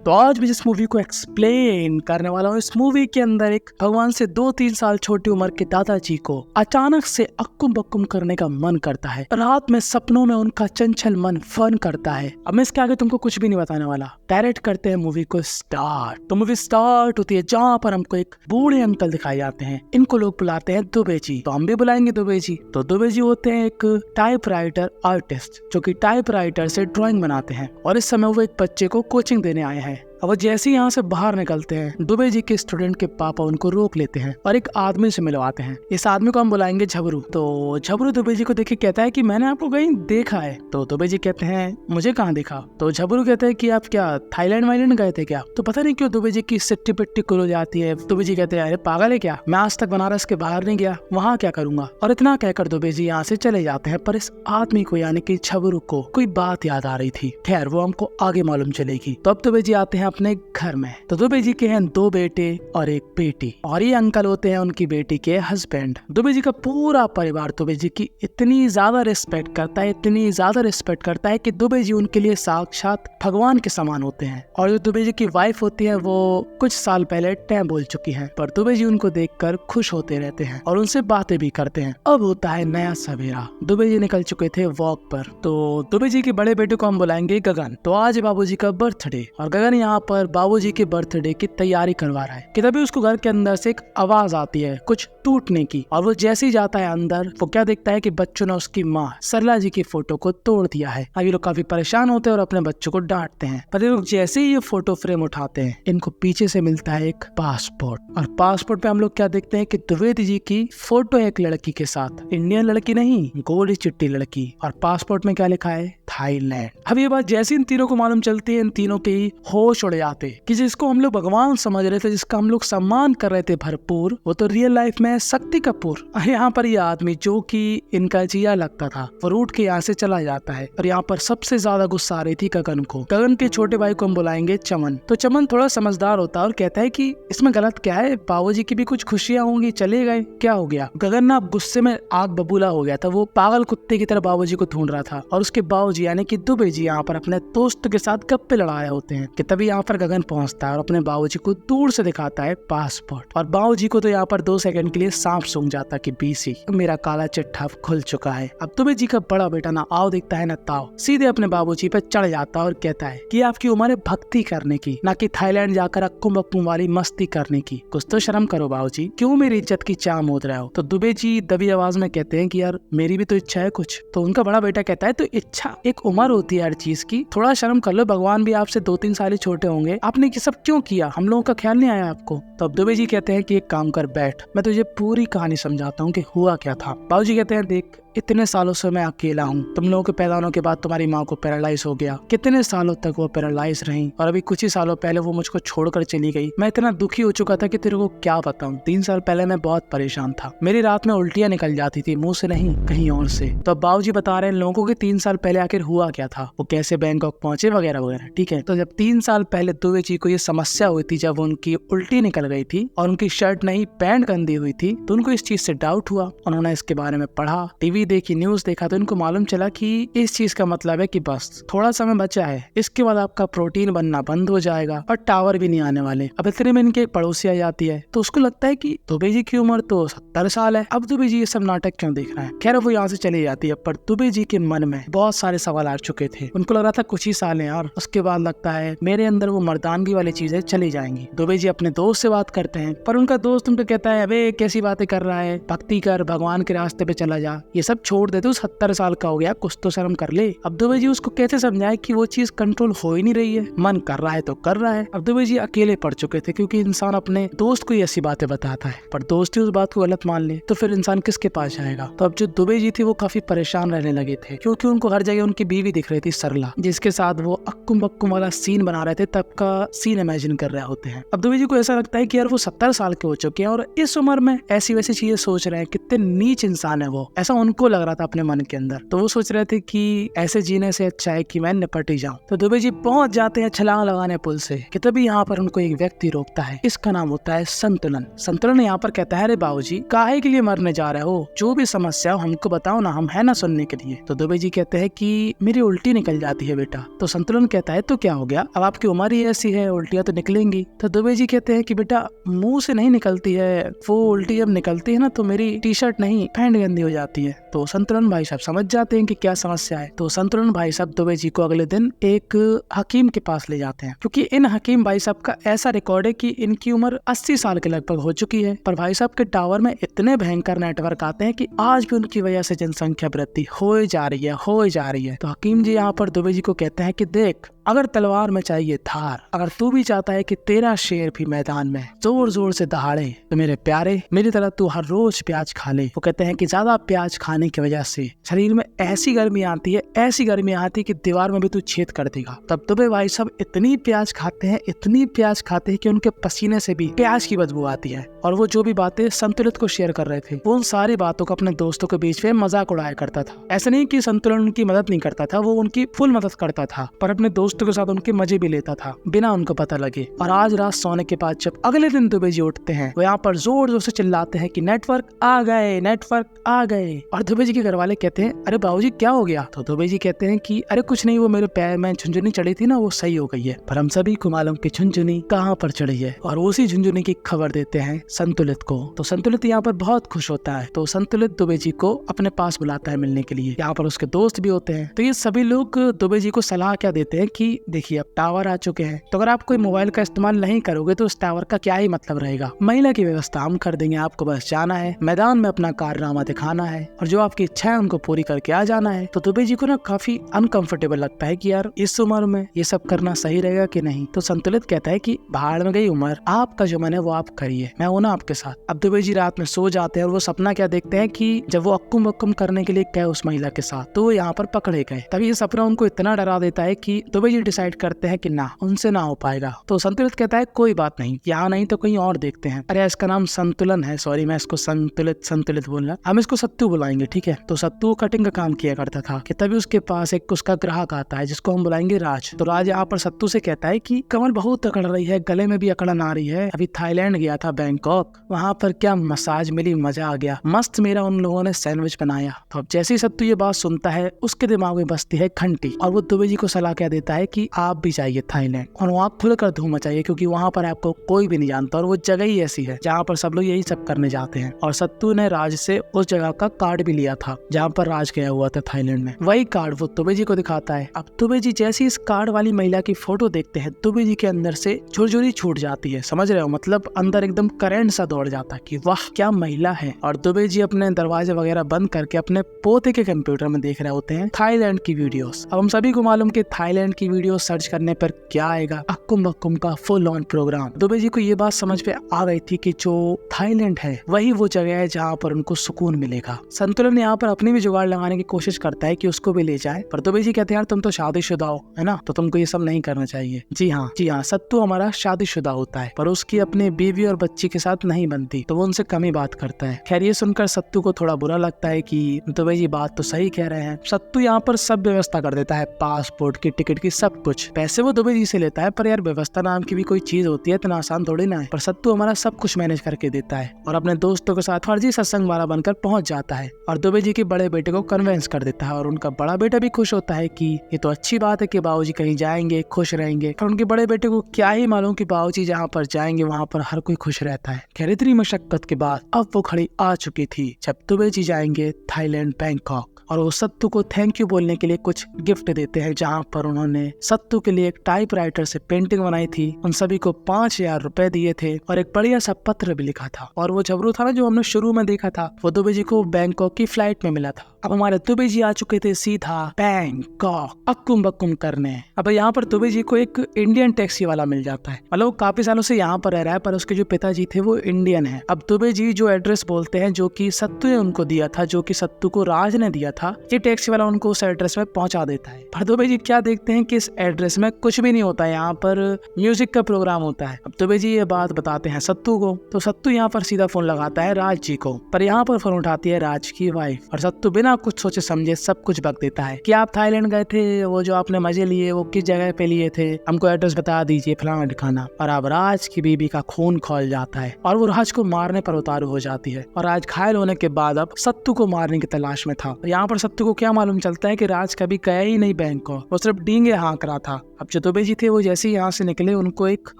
तो आज भी जिस मूवी को एक्सप्लेन करने वाला हूँ, इस मूवी के अंदर एक भगवान से 2-3 साल छोटी उम्र के दादाजी को अचानक से अक्कुम बक्कुम करने का मन करता है। रात में सपनों में उनका चंचल मन फन करता है। अब मैं इसके आगे तुमको कुछ भी नहीं बताने वाला, डायरेक्ट करते हैं मूवी को स्टार्ट। तो मूवी स्टार्ट होती है जहाँ पर हमको एक बूढ़े अंकल दिखाए जाते हैं। इनको लोग बुलाते हैं दुबे जी, तो हम भी बुलाएंगे दुबे जी। तो दुबे जी होते हैं एक टाइपराइटर आर्टिस्ट जो कि टाइपराइटर से ड्राइंग बनाते हैं, और इस समय वो एक बच्चे को कोचिंग देने आए हैं। अब वो जैसे ही यहाँ से बाहर निकलते हैं, दुबे जी के स्टूडेंट के पापा उनको रोक लेते हैं और एक आदमी से मिलवाते हैं। इस आदमी को हम बुलाएंगे झबरू। तो झबरू दुबे जी को देख के कहता है कि मैंने आपको कहीं देखा है। तो दुबे जी कहते हैं मुझे कहाँ देखा। तो झबरू कहते हैं कि आप क्या थाईलैंड वाईलैंड गए थे क्या। तो पता नहीं क्यों दुबे जी की सिट्टी पिट्टी खुल हो जाती है। दुबे जी कहते हैं अरे पागल है क्या, मैं आज तक बनारस के बाहर नहीं गया, वहाँ क्या करूंगा। और इतना कहकर दुबे जी यहाँ से चले जाते हैं। पर इस आदमी को यानी कि झबरू को कोई बात याद आ रही थी। खैर वो हमको आगे मालूम चलेगी। तो अब दुबे जी आते हैं अपने घर में। तो दुबे जी के हैं 2 बेटे और 1 बेटी, और ये अंकल होते हैं उनकी बेटी के हस्बैंड। दुबे जी का पूरा परिवार दुबे जी की इतनी ज्यादा रिस्पेक्ट करता है, इतनी ज्यादा रिस्पेक्ट करता है कि दुबे जी उनके लिए साक्षात भगवान के समान होते हैं। और जो दुबे जी की वाइफ होती है वो कुछ साल पहले टैं बोल चुकी है, पर दुबे जी उनको देखकर खुश होते रहते हैं और उनसे बातें भी करते हैं। अब होता है नया सवेरा। दुबे जी निकल चुके थे वॉक पर। तो दुबे जी के बड़े बेटे को हम बुलाएंगे गगन। तो आज बाबूजी का बर्थडे, और गगन यहाँ पर बाबूजी के बर्थडे की तैयारी करवा रहा है कि तभी उसको घर के अंदर से एक आवाज आती है कुछ टूटने की। और वो जैसे ही जाता है अंदर, वो क्या देखता है कि बच्चों ने उसकी माँ सरला जी की फोटो को तोड़ दिया है। अब ये लोग काफी परेशान होते हैं और अपने बच्चों को डांटते हैं। पर ये लोग जैसे ही ये फोटो फ्रेम उठाते हैं, इनको पीछे से मिलता है एक पासपोर्ट, और पासपोर्ट पे हम लोग क्या देखते हैं कि द्विवेदी जी की फोटो है एक लड़की के साथ। इंडियन लड़की नहीं, गोरी चिट्टी लड़की। और पासपोर्ट में क्या लिखा है, थाईलैंड। अब ये बात जैसे इन तीनों को मालूम चलती है, इन तीनों के ही होश उड़ जाते कि जिसको हम लोग भगवान समझ रहे थे, जिसका हम लोग सम्मान कर रहे थे भरपूर, वो तो रियल लाइफ में शक्ति कपूर। यहाँ पर ये आदमी जो कि इनका जिया लगता था, वो रूट के यहाँ से चला जाता है। और यहाँ पर सबसे ज्यादा गुस्सा आ रही थी गगन को। गगन के छोटे भाई को हम बुलाएंगे चमन। तो चमन थोड़ा समझदार होता है और कहता है कि इसमें गलत क्या है, बाबूजी की भी कुछ खुशियां होंगी, चले गए, क्या हो गया। गगन ना गुस्से में आग बबूला हो गया था। वो पागल कुत्ते की तरह बाबूजी को ढूंढ रहा था, और उसके बाबूजी यानी कि दुबे जी यहाँ पर अपने दोस्त के साथ गप्पे लड़ा रहे होते हैं कि तभी यहाँ पर गगन पहुंचता है और अपने बाबूजी को दूर से दिखाता है पासपोर्ट। और बाबूजी को तो यहाँ पर 2 सेकंड के लिए सांप सूंघ जाता कि बीसी मेरा काला चिट्ठा खुल चुका है। अब दुबे जी का बड़ा बेटा ना आओ दिखता है ना ताओ, सीधे अपने बाबूजी पे चढ़ जाता है और कहता है कि आपकी उम्र है भक्ति करने की, ना कि थाईलैंड जाकर अक्कुम बक्कुम वाली मस्ती करने की। कुछ तो शर्म करो बाबूजी, क्यों मेरी इज्जत की चाह मोद रहे हो। तो दुबे जी दबी आवाज में कहते हैं कि यार मेरी भी तो इच्छा है कुछ। तो उनका बड़ा बेटा कहता है तो इच्छा एक उम्र होती है हर चीज की, थोड़ा शर्म कर लो, भगवान भी आपसे 2-3 साल ही छोटे होंगे, आपने ये सब क्यों किया, हम लोगों का ख्याल नहीं आया आपको। तो अब दुबे जी कहते हैं कि एक काम कर बैठ, मैं तुझे पूरी कहानी समझाता हूँ कि हुआ क्या था। बाबूजी कहते हैं देख, इतने सालों से मैं अकेला हूँ। तुम लोगों के पैदा होने के बाद तुम्हारी माँ को पैरालाइज हो गया, कितने सालों तक वो पैरालाइज रही, और अभी कुछ ही सालों पहले वो मुझको छोड़कर चली गई। मैं इतना दुखी हो चुका था कि तेरे को क्या बताऊं। 3 साल पहले मैं बहुत परेशान था, मेरी रात में उल्टियां निकल जाती थी, मुंह से नहीं कहीं और से। तो अब बाबूजी बता रहे हैं लोगों को कि 3 साल पहले आखिर हुआ क्या था, वो कैसे बैंकॉक पहुंचे वगैरह वगैरह। ठीक है, तो जब 3 साल पहले दुबे जी को ये समस्या हुई थी, जब उनकी उल्टी निकल गई थी और उनकी शर्ट नहीं पैंट गंदी हुई थी, तो उनको इस चीज से डाउट हुआ। उन्होंने इसके बारे में पढ़ा, टीवी देखी, न्यूज देखा, तो इनको मालूम चला कि इस चीज का मतलब है कि बस थोड़ा समय बचा है, इसके बाद आपका प्रोटीन बनना बंद हो जाएगा और टावर भी नहीं आने वाले। अब इतने में इनके पड़ोसी आ जाती है, तो उसको लगता है कि दुबे जी की उम्र तो 70 साल है, अब दुबे जी ये सब नाटक क्यों देख रहे हैं। खैर वो यहाँ से चली जाती है, पर दुबे जी के मन में बहुत सारे सवाल आ चुके थे। उनको लग रहा था कुछ ही साल है और उसके बाद लगता है मेरे अंदर वो मर्दानगी वाली चीजें चली जाएंगी। दुबे जी अपने दोस्त से बात करते हैं, पर उनका दोस्त उनको कहता है अबे कैसी बातें कर रहा है, भक्ति कर, भगवान के रास्ते पे चला जा, ये सब छोड़ दे, तू 70 साल का हो गया, कुछ तो शर्म कर ले। अब दुबे जी उसको कैसे समझाए कि वो चीज कंट्रोल हो ही नहीं रही है, मन कर रहा है तो कर रहा है। अब दुबे जी अकेले पड़ चुके थे, क्योंकि इंसान अपने दोस्त को ही ऐसी बातें बताता है, पर दोस्त ही उस बात को गलत मान ले तो फिर इंसान किसके पास जाएगा। तो अब जो दुबे जी थे वो काफी परेशान रहने लगे थे, क्योंकि उनको हर जगह उनकी बीवी दिख रही थी सरला, जिसके साथ वो अक्कुम बक्कुम वाला सीन बना रहे थे, तब का सीन इमेजिन कर रहे होते हैं। अब दुबे जी को ऐसा लगता है कि यार वो 70 साल के हो चुके हैं और इस उम्र में ऐसी वैसी चीजें सोच रहे हैं, कितने नीच इंसान है वो, ऐसा उनको सबको लग रहा था अपने मन के अंदर। तो वो सोच रहे थे कि ऐसे जीने से अच्छा है कि मैं निपट ही जाऊं। तो दुबे जी पहुंच जाते हैं छलांग लगाने पुल से कि तभी यहाँ पर उनको एक व्यक्ति रोकता है। इसका नाम होता है संतुलन। संतुलन यहाँ पर कहता है, अरे बाबूजी काहे के लिए मरने जा रहे हो, जो भी समस्या हो हमको बताओ ना, हम है ना सुनने के लिए। तो दुबे जी कहते हैं कि मेरी उल्टी निकल जाती है बेटा। तो संतुलन कहता है तो क्या हो गया, अब आपकी उम्र ही ऐसी है, उल्टियां तो निकलेंगी। तो दुबे जी कहते हैं कि बेटा मुंह से नहीं निकलती है, वो उल्टी जब निकलती है ना तो मेरी टी शर्ट नहीं पैंट गंदी हो जाती है। तो संतुलन भाई साहब समझ जाते हैं कि क्या समस्या है। तो संतुलन भाई साहब दुबे जी को अगले दिन एक हकीम के पास ले जाते हैं, क्योंकि इन हकीम भाई साहब का ऐसा रिकॉर्ड है कि इनकी उम्र 80 साल के लगभग हो चुकी है, पर भाई साहब के टावर में इतने भयंकर नेटवर्क आते हैं कि आज भी उनकी वजह से जनसंख्या वृद्धि हो जा रही है। तो हकीम जी यहाँ पर दुबे जी को कहते हैं कि देख, अगर तलवार में चाहिए धार, अगर तू भी चाहता है कि तेरा शेर भी मैदान में जोर जोर से दहाड़े, तो मेरे प्यारे मेरी तरह तू हर रोज प्याज खा ले। वो कहते हैं कि ज्यादा प्याज खाने की वजह से शरीर में ऐसी गर्मी आती है कि दीवार में भी तू छेद कर देगा। तब दुबे भाई साहब इतनी प्याज खाते हैं कि उनके पसीने से भी प्याज की बदबू आती है। और वो जो भी बातें संतुलित को शेयर कर रहे थे, वो उन सारी बातों को अपने दोस्तों के बीच में मजाक उड़ाया करता था। ऐसा नहीं कि संतुलन उनकी मदद नहीं करता था, वो उनकी फुल मदद करता था, पर अपने दोस्तों के साथ उनके मजे भी लेता था बिना उनको पता लगे। और आज रात सोने के बाद जब अगले दिन दुबे जी उठते हैं, वो यहाँ पर जोर जोर से चिल्लाते हैं कि नेटवर्क आ गए। और दुबे जी के घर वाले कहते हैं, अरे बाबूजी क्या हो गया। तो दुबे जी कहते हैं कि अरे कुछ नहीं, वो मेरे पैर में झुंझुनी चढ़ी थी ना, वो सही हो गई है। पर हम सभी को मालूम कि झुंझुनी कहाँ पर चढ़ी है, और उसी झुंझुनी की खबर देते हैं संतुलित को। तो संतुलित यहाँ पर बहुत खुश होता है। तो संतुलित दुबे जी को अपने पास बुलाता है मिलने के लिए। यहाँ पर उसके दोस्त भी होते हैं। तो ये सभी लोग दुबे जी को सलाह क्या देते हैं कि देखिए अब टावर आ चुके हैं, तो अगर आप कोई मोबाइल का इस्तेमाल नहीं करोगे तो उस टावर का क्या ही मतलब रहेगा। महिला की व्यवस्था हम कर देंगे, आपको बस जाना है, मैदान में अपना कारनामा दिखाना है, और जो आपकी इच्छा है उनको पूरी करके आ जाना है। तो दुबे जी को ना काफी अनकंफर्टेबल लगता है कि यार इस उम्र में ये सब करना सही रहेगा कि नहीं। तो संतुलित कहता है कि भाड़ में गई उम्र, आपका जो मन है वो आप करिए, मैं हूं ना आपके साथ। अब दुबे जी रात में सो जाते हैं और वो सपना क्या देखते हैं कि जब वो अक्कुम बक्कुम करने के लिए गए उस महिला के साथ, तो वो यहाँ पर पकड़े गए। तभी ये सपना उनको इतना डरा देता है कि दुबे जी डिसाइड करते हैं कि ना, उनसे ना हो पाएगा। तो संतुलित कहता है कोई बात नहीं, यहाँ नहीं तो कहीं और देखते हैं। अरे इसका नाम संतुलन है, सॉरी मैं इसको संतुलित बोलना, हम इसको सत्तू बुलाएंगे, ठीक है। तो सत्तू कटिंग का काम किया करता था कि तभी उसके पास एक उसका ग्राहक आता है जिसको हम बुलाएंगे राज। तो राज यहाँ पर सत्तू से कहता है कि कमर बहुत अकड़ रही है, गले में भी अकड़न आ रही है, अभी थाईलैंड गया था बैंकॉक, वहाँ पर क्या मसाज मिली, मजा आ गया, मस्त मेरा उन लोगों ने सैंडविच बनाया। तो अब जैसे ही सत्तू ये बात सुनता है उसके दिमाग में बसती है घंटी, और वो दुबे जी को सलाह क्या देता है कि आप भी जाइए थाईलैंड और वहाँ खुलकर धूम मचाइए, क्योंकि वहाँ पर आपको कोई भी नहीं जानता और वो जगह ही ऐसी है जहाँ पर सब लोग यही सब करने जाते हैं। और सत्तू ने राज से उस जगह का कार्ड भी लिया था जहाँ पर राज गया हुआ था थाईलैंड में, वही कार्ड वो दुबे जी को दिखाता है। अब दुबे जी जैसे इस कार्ड वाली महिला की फोटो देखते हैं, दुबे जी के अंदर से झुरझुरी छूट जाती है, समझ रहे हो, मतलब अंदर एकदम करंट सा दौड़ जाता है कि वाह क्या महिला है। और दुबे जी अपने दरवाजे वगैरह बंद करके अपने पोते के कंप्यूटर में देख रहे होते हैं थाईलैंड की वीडियोस। अब हम सभी को मालूम कि थाईलैंड की वीडियो सर्च करने पर क्या आएगा, अक्कुम बक्कुम का full on programme. Dubey ji को ये बात समझ पे आ गई थी कि जो थाईलैंड है वही वो जगह है जहाँ पर उनको सुकून मिलेगा। संतुलन यहाँ पर अपनी भी जुगाड़ लगाने की कोशिश करता है कि उसको भी ले जाए, पर दुबे जी कहते हैं यार तुम तो शादीशुदा हो, है ना, तो तुमको ये सब नहीं करना चाहिए। जी हाँ सत्तू हमारा शादीशुदा होता है, पर उसकी अपने बीवी और बच्ची के साथ नहीं बनती, तो वो उनसे कम ही बात करता है। खैर ये सुनकर सत्तू को थोड़ा बुरा लगता है कि दुबे जी बात तो सही कह रहे हैं। सत्तू यहाँ पर सब व्यवस्था कर देता है, पासपोर्ट की, टिकट की, सब कुछ। पैसे वो दुबे जी से लेता है, पर यार व्यवस्था नाम की भी कोई चीज होती है, इतना आसान थोड़ी ना है। पर सत्तू हमारा सब कुछ मैनेज करके देता है और अपने दोस्तों के साथ फर्जी सत्संग वाला बनकर पहुंच जाता है और दुबे जी के बड़े बेटे को कन्विंस कर देता है। और उनका बड़ा बेटा भी खुश होता है कि ये तो अच्छी बात है कि बाबूजी कहीं जाएंगे खुश रहेंगे। पर उनके बड़े बेटे को क्या ही मालूम कि बाबूजी जहाँ पर जाएंगे वहाँ पर हर कोई खुश रहता है। खैर इतनी मशक्कत के बाद अब वो घड़ी आ चुकी थी जब दुबे जी जाएंगे थाईलैंड बैंकॉक, और वो सत्तू को थैंक यू बोलने के लिए कुछ गिफ्ट देते हैं, जहाँ पर उन्होंने सत्तू के लिए एक टाइपराइटर से पेंटिंग बनाई थी, उन सभी को 5000 रुपए दिए थे और एक बढ़िया सा पत्र भी लिखा था। और वो झबरू था ना जो हमने शुरू में देखा था, वो दुबे जी को बैंकॉक की फ्लाइट में मिला था। अब हमारे दुबे जी आ चुके थे सीधा बैंकॉक अक्कुम बक्कुम करने। अब यहाँ पर दुबे जी को एक इंडियन टैक्सी वाला मिल जाता है, मतलब वो काफी सालों से यहाँ पर रह रहा है, पर उसके जो पिताजी थे वो इंडियन है। अब दुबे जी जो एड्रेस बोलते हैं जो कि सत्तू ने उनको दिया था, जो कि सत्तू को राज ने दिया था, ये टैक्सी वाला उनको उस एड्रेस में पहुंचा देता है। पर दुबे जी क्या देखते हैं कि इस एड्रेस में कुछ भी नहीं होता है, यहाँ पर म्यूजिक का प्रोग्राम होता है। अब दुबे जी ये बात बताते हैं सत्तू को, तो सत्तू यहाँ पर सीधा फोन लगाता है राज जी को, पर यहाँ पर फोन उठाती है राज की वाइफ और सत्तू बिना बिना कुछ सोचे समझे सब कुछ बक देता है कि आप थाईलैंड गए थे, वो जो आपने मजे लिए वो किस जगह पे लिए थे, हमको एड्रेस बता दीजिए, फलाना ठिकाना। और अब राज की बीबी का खून खौल जाता है और वो राज को मारने पर उतारू हो जाती है। और राज घायल होने के बाद अब सत्तू को मारने की तलाश में था। यहाँ पर सत्तू को क्या मालूम चलता है कि राज कभी गया ही नहीं बैंक को, वो सिर्फ डींगे हाँक रहा था। अब जो दुबे जी थे वो जैसे ही यहाँ से निकले उनको एक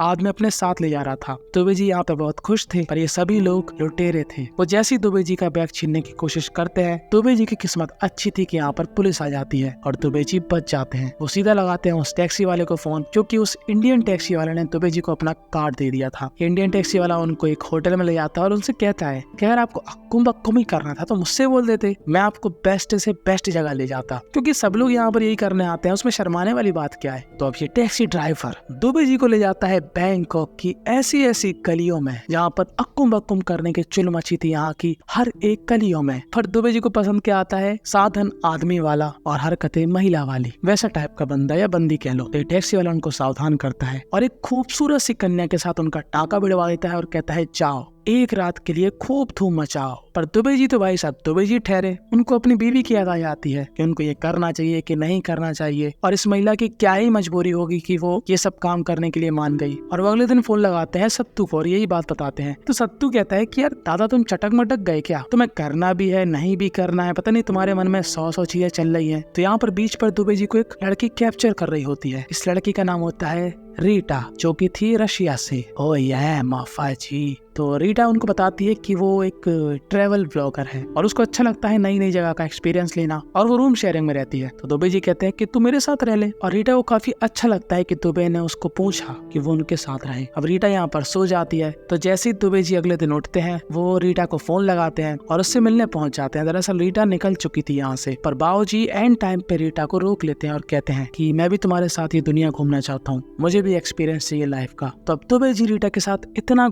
आदमी अपने साथ ले जा रहा था। दुबे जी यहाँ पे बहुत खुश थे, पर ये सभी लोग लुटेरे थे। वो जैसे ही दुबे जी का बैग छीनने की कोशिश करते हैं, दुबे जी की किस्मत अच्छी थी कि यहाँ पर पुलिस आ जाती है और दुबे जी बच जाते हैं। वो सीधा लगाते हैं उस टैक्सी वाले को फोन, क्योंकि उस इंडियन टैक्सी वाले ने दुबे जी को अपना कार्ड दे दिया था। इंडियन टैक्सी वाला उनको एक होटल में ले जाता है और उनसे कहता है कि अगर आपको अक्कुम बक्कुम ही करना था तो मुझसे बोल देते, मैं आपको बेस्ट से बेस्ट जगह ले जाता, क्योंकि सब लोग यहाँ पर यही करने आते हैं, उसमें शर्माने वाली बात क्या है। तो अब ये टैक्सी ड्राइवर दुबे जी को ले जाता है बैंकॉक की ऐसी ऐसी गलियों में जहाँ पर अक्कुम बक्कुम करने की चुल मची थी, यहाँ की हर एक गलियों में। पर दुबे जी को पसंद क्या आता है, साधन आदमी वाला और हरकतें महिला वाली, वैसा टाइप का बंदा या बंदी कह लो। तो टैक्सी वाला उनको सावधान करता है और एक खूबसूरत सी कन्या के साथ उनका टाका भिड़वा देता है और कहता है जाओ एक रात के लिए खूब धूम मचाओ। पर दुबे जी तो भाई साहब दुबे जी ठहरे, उनको अपनी बीवी की याद आ जाती है कि उनको ये करना चाहिए कि नहीं करना चाहिए, और इस महिला की क्या ही मजबूरी होगी कि वो ये सब काम करने के लिए मान गई। और वो अगले दिन फोन लगाते हैं सत्तू को और यही बात बताते हैं। तो सत्तू कहता है कि यार दादा तुम चटक मटक गए क्या, तुम्हें करना भी है नहीं भी करना है, पता नहीं तुम्हारे मन में 100 चीजें चल रही है। तो यहाँ पर बीच पर दुबे जी को एक लड़की कैप्चर कर रही होती है। इस लड़की का नाम होता है रीटा, जो कि थी रशिया से। ओ ये माफा जी। तो रीटा उनको बताती है कि वो एक ट्रैवल ब्लॉगर है और उसको अच्छा लगता है नई नई जगह का एक्सपीरियंस लेना, और वो रूम शेयरिंग में रहती है। तो दुबे जी कहते हैं कि तू मेरे साथ रह ले, और रीटा को काफी अच्छा लगता है कि दुबे ने उसको पूछा कि वो उनके साथ रहे। अब रीटा यहाँ पर सो जाती है। तो जैसे ही दुबे जी अगले दिन उठते हैं वो रीटा को फोन लगाते हैं और उससे मिलने पहुंच जाते हैं। दरअसल रीटा निकल चुकी थी यहाँ से, पर बाबूजी एंड टाइम पे रीटा को रोक लेते हैं और कहते हैं कि मैं भी तुम्हारे साथ ये दुनिया घूमना चाहता हूँ, मुझे भी एक्सपीरियंस चाहिए लाइफ का। तो अब दुबे जी रीटा के साथ इतना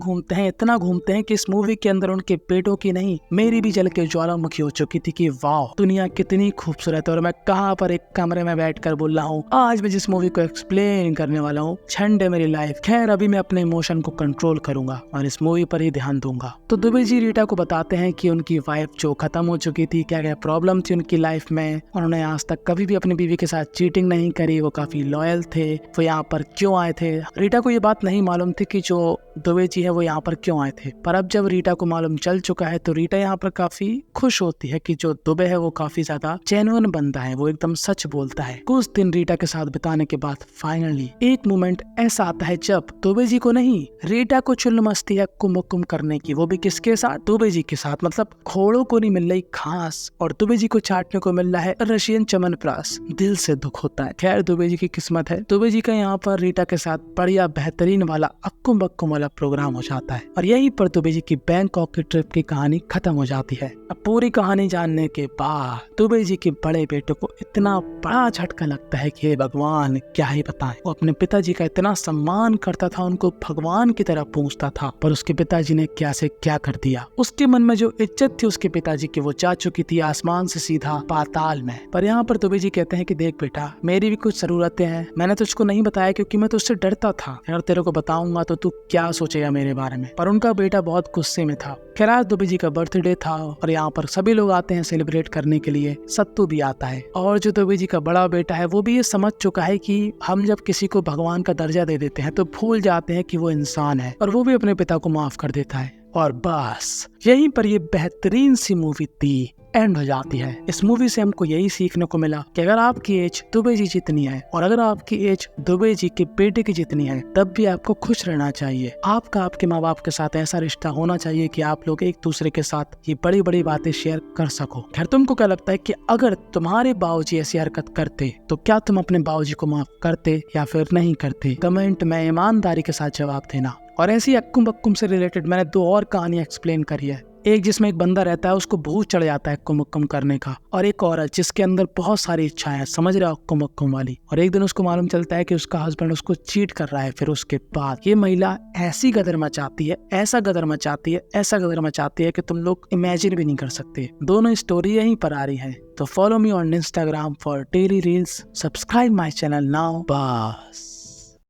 घूमते हैं कि इस मूवी के अंदर उनके पेटों की नहीं मेरी भी जल के ज्वालामुखी हो चुकी थी कि वाह दुनिया कितनी खूबसूरत है और मैं कहाँ पर एक कमरे में बैठकर बोल रहा हूँ। आज मैं जिस मूवी को एक्सप्लेन करने वाला हूँ छंड है मेरी लाइफ। खैर अभी मैं अपने इमोशन को कंट्रोल करूंगा और इस मूवी पर ही ध्यान दूंगा। तो दुबे जी रीटा को बताते हैं कि उनकी वाइफ जो खत्म हो चुकी थी, क्या क्या प्रॉब्लम थी उनकी लाइफ में, उन्होंने आज तक कभी भी अपनी बीवी के साथ चीटिंग नहीं करी, वो काफी लॉयल थे, वो यहाँ पर क्यों आए थे। रीटा को ये बात नहीं मालूम थी कि जो दुबे जी है वो यहाँ पर क्यों आए थे, पर अब जब रीटा को मालूम चल चुका है तो रीटा यहाँ पर काफी खुश होती है कि जो दुबे है वो काफी ज्यादा जेन्युइन बंदा है, वो एकदम सच बोलता है। कुछ दिन रीटा के साथ बिताने के बाद फाइनली एक मोमेंट ऐसा आता है जब दुबे जी को नहीं रीटा को चुल मस्ती है कुम करने की, वो भी किसके साथ, दुबे जी के साथ। मतलब घोड़ों को नहीं मिल रही घास और दुबे जी को चाटने को मिल रहा है रशियन चमनप्राश। दिल से दुख होता है। खैर दुबे जी की किस्मत है, दुबे जी का यहाँ पर रीटा के साथ बढ़िया बेहतरीन वाला अक्कुम बक्कुम वाला प्रोग्राम हो जाता है और यहीं पर दुबे जी की बैंकॉक की ट्रिप की कहानी खत्म हो जाती है। अब पूरी कहानी जानने के बाद दुबे जी के बड़े बेटे को इतना बड़ा झटका लगता है कि हे भगवान क्या ही बताएं। वो अपने पिताजी का इतना सम्मान करता था, उनको भगवान की तरह पूछता था, पर उसके पिताजी ने क्या से क्या कर दिया। उसके मन में जो इज्जत थी उसके पिताजी की वो जा चुकी थी आसमान से सीधा पाताल में। पर यहाँ पर दुबे जी कहते हैं कि देख बेटा मेरी भी कुछ जरूरतें हैं, मैंने तुझको नहीं बताया क्योंकि मैं तुझसे डरता था, अगर तेरे को बताऊंगा तो तू क्या सोचेगा मेरे बारे में। पर उनका बेटा बहुत गुस्से में था। खैर आज दुबे जी का बर्थडे था और यहाँ पर सभी लोग आते हैं सेलिब्रेट करने के लिए, सत्तू भी आता है। और जो दुबे जी का बड़ा बेटा है वो भी ये समझ चुका है कि हम जब किसी को भगवान का दर्जा दे देते हैं तो भूल जाते हैं कि वो इंसान है, और वो भी अपने पिता को माफ कर देता है। और बस यहीं पर ये बेहतरीन सी मूवी थी एंड हो जाती है। इस मूवी से हमको यही सीखने को मिला कि अगर आपकी एज दुबे जी जितनी है और अगर आपकी एज दुबे जी के बेटे की जितनी है तब भी आपको खुश रहना चाहिए। आपका आपके माँ बाप के साथ ऐसा रिश्ता होना चाहिए कि आप लोग एक दूसरे के साथ ये बड़ी बड़ी बातें शेयर कर सको। खैर तुमको क्या लगता है कि अगर तुम्हारे बाबूजी ऐसी हरकत करते तो क्या तुम अपने बाबूजी को माफ करते या फिर नहीं करते? कमेंट में ईमानदारी के साथ जवाब देना। और ऐसी अक्कुम बक्कुम से रिलेटेड मैंने 2 और कहानियां एक्सप्लेन करी है। एक जिसमें एक बंदा रहता है उसको भूत चढ़ जाता है कुम करने का, और एक औरत जिसके अंदर बहुत सारी इच्छाएं हैं, समझ रहे हो कुम वाली। और एक दिन उसको मालूम चलता है कि उसका हस्बैंड उसको चीट कर रहा है। फिर उसके बाद ये महिला ऐसी गदर मचाती है, ऐसा गदर मचाती है, ऐसा गदर मचाती है कि तुम लोग इमेजिन भी नहीं कर सकते। दोनों स्टोरी यहीं पर आ रही है। तो follow me on Instagram for daily reels, subscribe my channel now. बस।